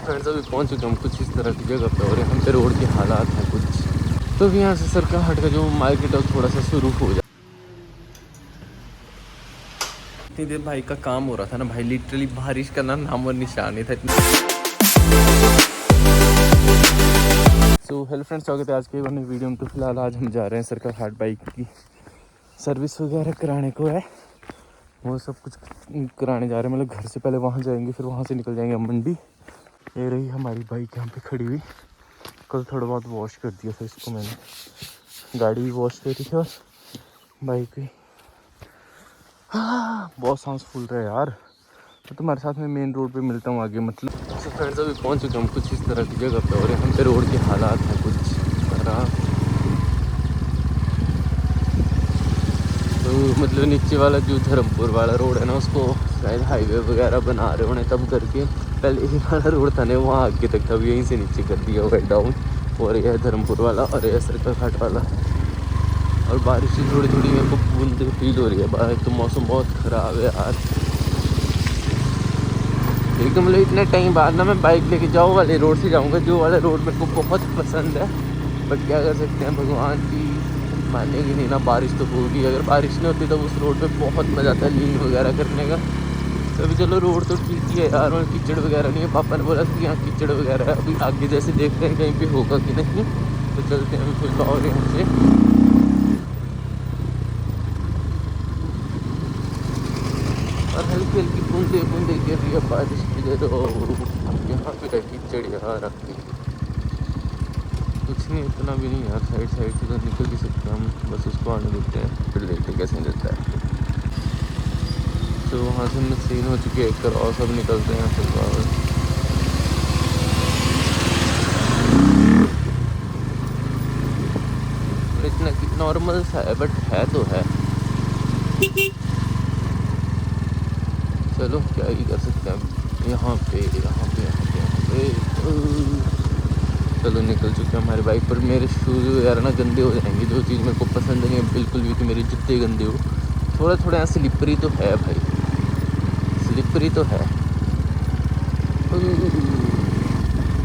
Friends अभी पहुंच चुके हम कुछ इस तरह की जगह पे और यहाँ पे रोड के हालात हैं कुछ। तो यहाँ से सरकाघाट का जो मार्केट है थोड़ा सा शुरू हो जाए। इतनी देर भाई का काम हो रहा था ना भाई, लिटरली बारिश का नाम और निशान नहीं था। सो हेलो फ्रेंड्स, स्वागत है आज के नई वीडियो में। तो फिलहाल आज हम जा रहे हैं सरकाघाट बाइक की सर्विस वगैरह कराने को है, वो सब कुछ कराने जा रहे हैं। मतलब घर से पहले वहाँ जाएंगे, फिर वहाँ से निकल जाएंगे मंडी। ये रही हमारी बाइक यहाँ पे खड़ी हुई। कल थोड़ा बहुत वॉश कर दिया था इसको मैंने, गाड़ी भी वॉश करी थी और बाइक भी। हाँ बहुत सांस फूल रहा है यार। तो तुम्हारे साथ में मेन रोड पे मिलता हूँ आगे। मतलब तो फ्रेंड्स अभी पहुँच चुके हम कुछ इस तरह की जगह पे और यहाँ पे रोड के हालात हैं कुछ तरह। तो मतलब नीचे वाला जो धर्मपुर वाला रोड है ना, उसको शायद हाईवे वगैरह बना रहे होने तब करके। पहले ये वाला रोड था ना वहाँ आगे तक था, अब यहीं से नीचे कर दिया हुआ है डाउन। और यह है धर्मपुर वाला और यह सरकाघाट वाला। और बारिश की थोड़ी थोड़ी मेरे को बूंद फील हो रही है बाहर। तो मौसम बहुत ख़राब है यार एकदम। मतलब इतने टाइम बाद ना मैं बाइक लेके जाऊँ वाले रोड से जाऊँगा, जो वाला रोड मेरे को बहुत पसंद है। बट क्या कर सकते हैं, भगवान की मानेगी नहीं ना। बारिश तो होगी, अगर बारिश नहीं होती तो उस रोड पे बहुत मज़ा आता है लीन वगैरह करने का। तो अभी चलो रोड तो ठीक ही है यार, और कीचड़ वगैरह नहीं है। पापा ने बोला कि यहाँ कीचड़ वगैरह है, अभी आगे जैसे देखते हैं कहीं पे होगा कि नहीं। तो चलते हैं अभी फिर और यहाँ से। और हल्की हल्की बूंदे बूंदे गिर रही है बारिश की। तो यहाँ पे कीचड़ यार आपकी कुछ नहीं, इतना भी नहीं यार। साइड साइड से तो निकल भी सकते हैं हम, बस उसको आने देते हैं फिर देखते हैं कैसे निकलता है। तो वहाँ से मशीन हो चुकी है एक और सब निकलते हैं फिर बाहर। इतना नॉर्मल सा है बट है तो है। चलो क्या ही कर सकते हैं यहाँ पे। चलो निकल चुके हैं हमारी बाइक पर। मेरे शूज़ वगैरह ना गंदे हो जाएंगे, जो चीज़ मेरे को पसंद नहीं है बिल्कुल भी कि मेरे जूते गंदे हो। थोड़ा थोड़ा यहाँ स्लिपरी तो है भाई, स्लिपरी तो है।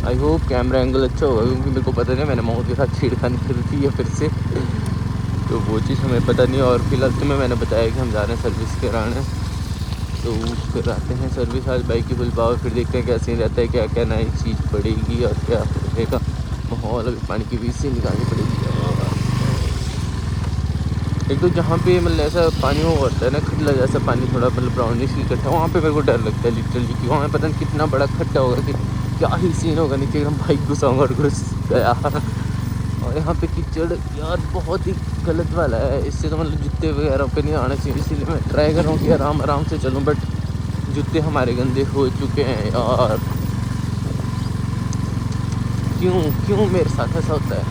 आई होप कैमरा एंगल अच्छा होगा, क्योंकि मेरे को पता नहीं मैंने माउथ के साथ छेड़खानी कर दी है फिर से। तो वो चीज़ हमें पता नहीं। और फिलहाल तुम्हें मैंने बताया कि हम जा रहे हैं सर्विस कराने, तो कराते हैं सर्विस आज बाइक की फुल पावर। फिर देखते हैं क्या सीन रहता है, क्या क्या नई चीज़ पड़ेगी और क्या रहेगा माहौल। अभी पानी की बीच से निकालनी पड़ेगी। एक तो जहाँ पे मतलब ऐसा पानी हो होता है ना, खड्डा जैसा पानी, थोड़ा मतलब ब्राउनिश इकट्ठा, वहाँ पे मेरे को डर लगता है लिटरली कि वहाँ पता नहीं कितना बड़ा खड्डा होगा कि क्या ही सीन होगा नीचे एकदम बाइक घुसाऊँगा और घुस गया। और यहाँ पे कीचड़ यार बहुत ही गलत वाला है। इससे तो मतलब जूते वगैरह पे नहीं आना चाहिए, इसीलिए मैं ट्राई कर रहा हूँ कि आराम आराम से चलूँ। बट जूते हमारे गंदे हो चुके हैं यार। क्यों मेरे साथ ऐसा होता है।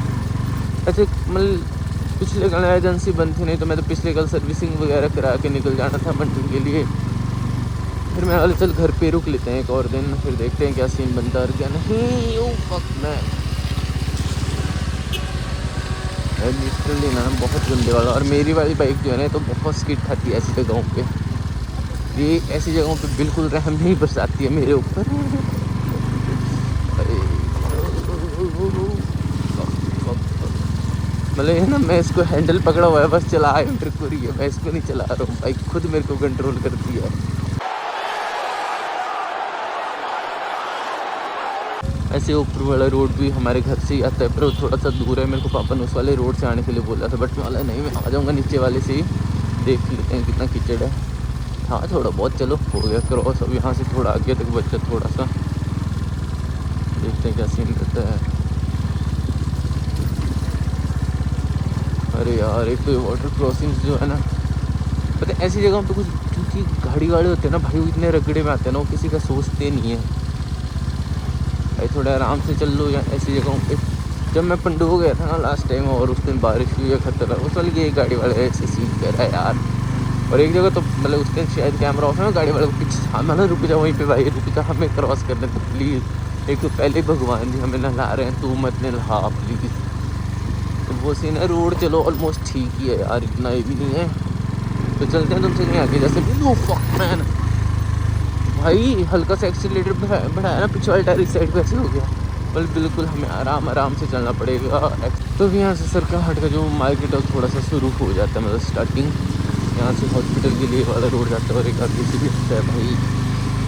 ऐसे मतलब पिछले कल एजेंसी बंद थी, नहीं तो मैं तो पिछले कल सर्विसिंग वगैरह करा के निकल जाना था मंडी के लिए। फिर मैं वाले चल घर पे रुक लेते हैं एक और दिन, फिर देखते हैं क्या सीन बनता है और क्या नहीं। ओ फक मैन, लिटरली ना बहुत गंदे वाला। और मेरी वाली बाइक जो है ना तो बहुत स्किड खाती है ऐसी जगहों पे। ये ऐसी जगहों पे बिल्कुल रहम नहीं बरसाती है मेरे ऊपर। मतलब है ना, मैं इसको हैंडल पकड़ा हुआ है, बस चला मेरे को रही है, मैं इसको नहीं चला रहा हूँ। बाइक खुद मेरे को कंट्रोल करती है। ऐसे ऊपर वाला रोड भी हमारे घर से ही आता है, पर वो थोड़ा सा दूर है। मेरे को पापा ने उस वाले रोड से आने के लिए बोला था, बट वाला नहीं, मैं आ जाऊँगा नीचे वाले से ही। देख लेते हैं कितना कीचड़ है। हाँ थोड़ा बहुत चलो हो गया क्रॉस। अब यहाँ से थोड़ा आगे तक बचा थोड़ा सा, देखते हैं क्या सीन रहता है। अरे यार एक तो वाटर क्रॉसिंग जो है ना, पता है ऐसी जगहों पे कुछ क्योंकि गाड़ी वाले होते हैं ना भाई, वो इतने रगड़े में आते हैं ना, वो किसी का सोचते नहीं है भाई। थोड़ा आराम से चल लो या ऐसी जगहों पे। जब मैं पंडू गया था ना लास्ट टाइम, और उस दिन बारिश हुई है खतरा, उस वाले की गाड़ी वाले ऐसे सीन कर रहा है यार। और एक जगह तो मतलब उस दिन शायद कैमरा ऑफ है, गाड़ी वाले को पीछे सामने ना रुक जा, वहीं पे भाई रुक जा, हमें क्रॉस करने तो प्लीज़। एक तो पहले भगवान जी हमें नहला रहे हैं, तू मत नहला प्लीज़। तो वो सीन है। रोड चलो ऑलमोस्ट ठीक ही है यार, इतना ये भी नहीं है। तो चलते हैं तुमसे नहीं आगे जैसे भी। नो फक मैन, भाई हल्का सा एक्सीलरेटर बढ़ाया ना, पीछे वाले टायर इस साइड पे ऐसे हो गया। बल बिल्कुल हमें आराम आराम से चलना पड़ेगा। तो भी यहाँ से सरकाहट का जो मार्केट है थोड़ा सा शुरू हो जाता है, मतलब स्टार्टिंग यहाँ से हॉस्पिटल के लिए वाला रोड जाता है और एक आगे से भी आता है भाई।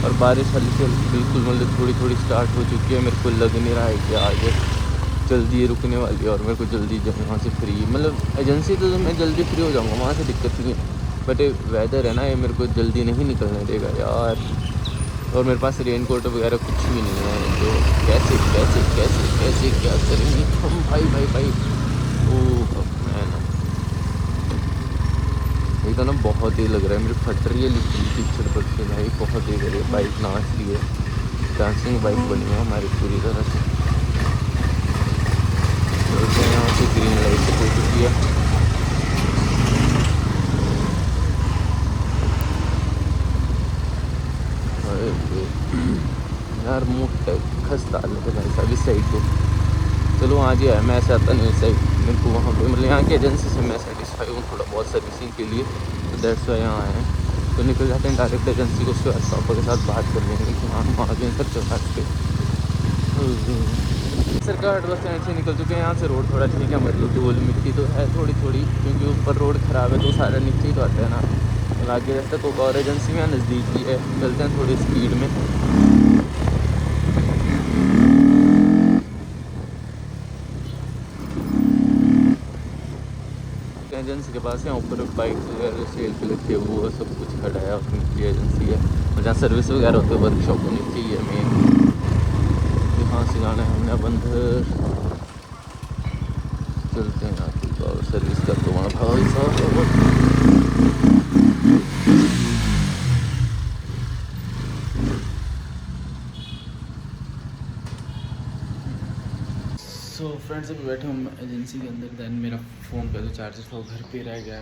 और बारिश हल्की हल्की बिल्कुल मतलब थोड़ी थोड़ी स्टार्ट हो चुकी है। मेरे को लग नहीं रहा है कि आगे जल्दी रुकने वाली है और मेरे को जल्दी वहाँ से फ्री, मतलब एजेंसी तो मैं जल्दी फ्री हो जाऊँगा, वहाँ से दिक्कत नहीं है। बट वेदर है ना, ये मेरे को जल्दी नहीं निकलने देगा यार। और मेरे पास रेन कोट वगैरह कुछ भी नहीं है, तो कैसे कैसे कैसे कैसे क्या करेंगे हम भाई भाई भाई। ओह मैं ना ये तो ना बहुत ही लग रहा है, मेरी फट रही है लिखी पिक्चर पर से भाई, बहुत ही लग रही है। बाइक नाच रही है, डांसिंग बाइक बनी है हमारी पूरी तरह से। तो यहाँ से ग्रीन लाइट हो चुकी है। यार मुँह खस्ता लगे भाई साहब इस साइड को। चलो वहाँ जी है, मैं ऐसे आता नहीं इस साइड। मेरे को वहाँ पे मतलब यहाँ की एजेंसी से मैं सेटिस्फाई हूँ थोड़ा बहुत सर्विसिंग के लिए, तो दैट्स वाई यहाँ आए हैं। तो निकल जाते हैं डायरेक्ट एजेंसी को, उसके बाद पापा के साथ बात कर लेंगे कि हाँ हम आ गए सर चौराहे पे। सरकाहट बस स्टैंड से निकल चुके हैं। यहाँ से रोड थोड़ा ठीक है, मतलब धूल मिट्टी तो है थोड़ी थोड़ी, क्योंकि ऊपर रोड ख़राब है तो सारा नीचे ही तो आता है ना। आगे रास्ता कोई और एजेंसी में नज़दीक ही है, चलते हैं थोड़ी स्पीड में। एजेंसी के पास यहाँ ऊपर बाइक वगैरह सेल पे लगी है, वो सब कुछ खड़ा है, और नीचे एजेंसी है और जहाँ सर्विस वगैरह होती है वर्कशॉप होनी चाहिए मेन। यहाँ से जाना है हमने अब अंदर, चलते हैं यहाँ और सर्विस कर दो वहाँ भाई साहब। सो फ्रेंड्स अभी बैठे हम एजेंसी के अंदर। दैन मेरा फ़ोन का जो चार्जर था वो घर पे रह गया।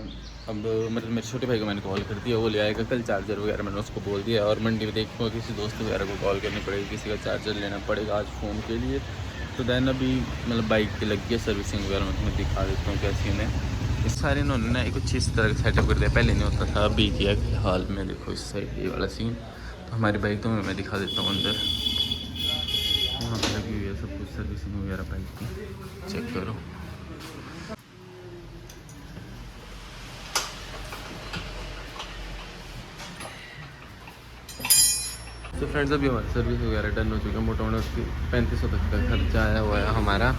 अब मतलब मेरे छोटे भाई को मैंने कॉल कर दिया, वो ले आएगा कल चार्जर वगैरह, मैंने उसको बोल दिया। और मंडी में देखूँगा किसी दोस्त वगैरह को कॉल करनी पड़ेगी, किसी का चार्जर लेना पड़ेगा आज फ़ोन के लिए। तो दैन अभी मतलब बाइक पे लग गया सर्विसिंग वगैरह, मैं तुम्हें दिखा देता हूँ क्या सीन है। इस सारे इन्होंने ना कुछ इस तरह का सेटअप कर दिया, पहले नहीं होता था अभी किया हाल में। देखो इस साइड ये वाला सीन। तो हमारी बाइक तो मैं दिखा देता हूँ अंदर, यहाँ पर लगी हुई है सब कुछ सर्विसिंग वगैरह बाइक की, चेक करो। तो फ्रेंड्स अभी हमारी सर्विस वगैरह डन हो चुकी है, मोटा मोटा उसकी 3500 तक का खर्चा आया हुआ है हमारा।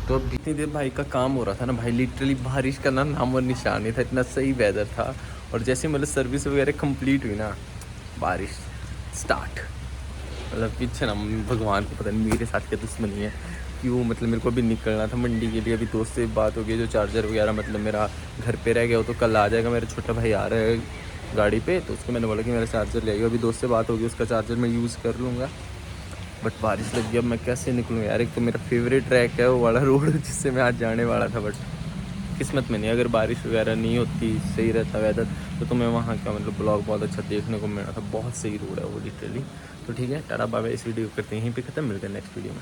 तो अब जितनी देर भाई का काम हो रहा था ना भाई, लिटरली बारिश का ना नाम और निशान नहीं था, इतना सही वेदर था। और जैसे मतलब सर्विस वगैरह कंप्लीट हुई ना, बारिश स्टार्ट। मतलब पीछे ना भगवान को पता नहीं मेरे साथ क्या दुश्मनी है क्यों, मतलब मेरे को अभी निकलना था मंडी के लिए। अभी दोस्त से बात हो गई, जो चार्जर वगैरह मतलब मेरा घर पे रह गया वो तो कल आ जाएगा। मेरा छोटा भाई आ रहा है गाड़ी पे, तो उसको मैंने बोला कि मेरा चार्जर ले आइए। अभी दोस्त से बात होगी, उसका चार्जर मैं यूज़ कर लूँगा। बट बारिश लग गई, अब मैं कैसे निकलूँ यार। एक तो मेरा फेवरेट ट्रैक है वो वाला रोड जिससे मैं आज जाने वाला था, बट किस्मत में नहीं। अगर बारिश वगैरह नहीं होती, सही रहता वेदर, तो तुम्हें वहाँ का मतलब ब्लॉग बहुत अच्छा देखने को मिला था। बहुत सही रोड है वो लिटरली। तो ठीक है, टाटा बाय बाय। इस वीडियो को करते हैं यहीं पे ख़त्म, मिलते हैं नेक्स्ट वीडियो में।